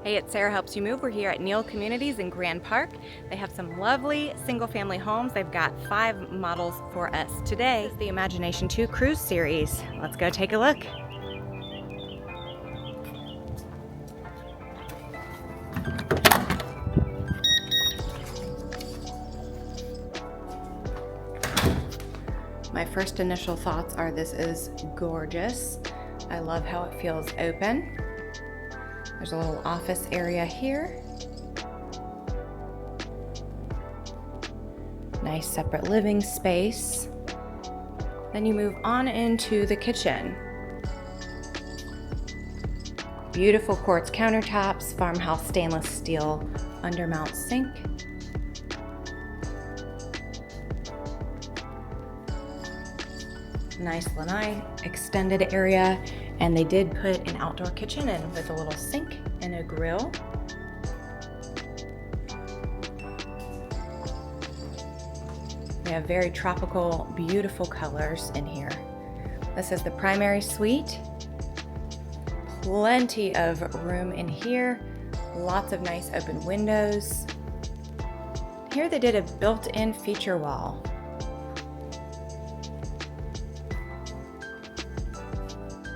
Hey, it's Sarah Helps You Move. We're here at Neal Communities in Grand Park. They have some lovely single-family homes. They've got 5 models for us today. This is the Imagination 2 Cruise Series. Let's go take a look. My first initial thoughts are this is gorgeous. I love how it feels open. There's a little office area here. Nice separate living space. Then you move on into the kitchen. Beautiful quartz countertops, farmhouse stainless steel undermount sink. Nice lanai extended area, and they did put an outdoor kitchen in with a little sink and a grill. We have very tropical, beautiful colors in here. This is the primary suite. Plenty of room in here. Lots of nice open windows. Here they did a built-in feature wall.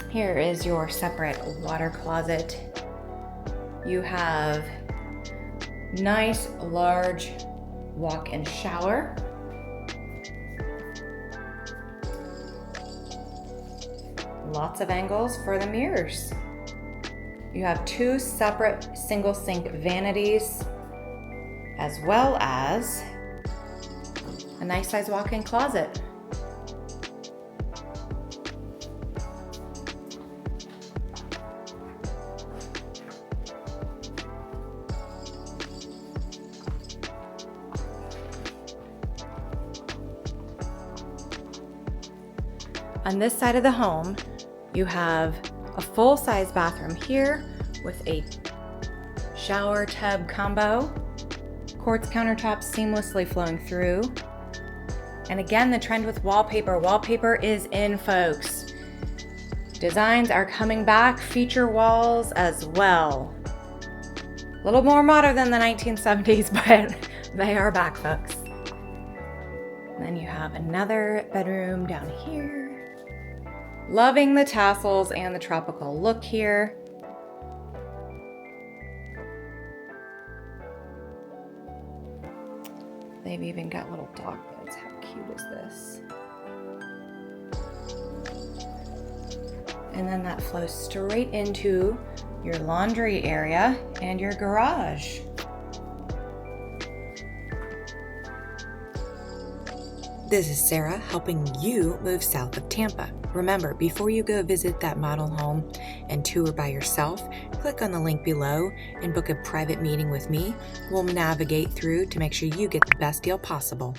Here is your separate water closet. You have nice large walk-in shower. Lots of angles for the mirrors. You have 2 separate single sink vanities, as well as a nice size walk-in closet. On this side of the home, you have a full-size bathroom here with a shower tub combo, quartz countertops seamlessly flowing through. And again, the trend with wallpaper. Wallpaper is in, folks. Designs are coming back, feature walls as well. A little more modern than the 1970s, but they are back, folks. And then you have another bedroom down here. Loving the tassels and the tropical look here. They've even got little dog beds. How cute is this? And then that flows straight into your laundry area and your garage. This is Sarah helping you move south of Tampa. Remember, before you go visit that model home and tour by yourself, click on the link below and book a private meeting with me. We'll navigate through to make sure you get the best deal possible.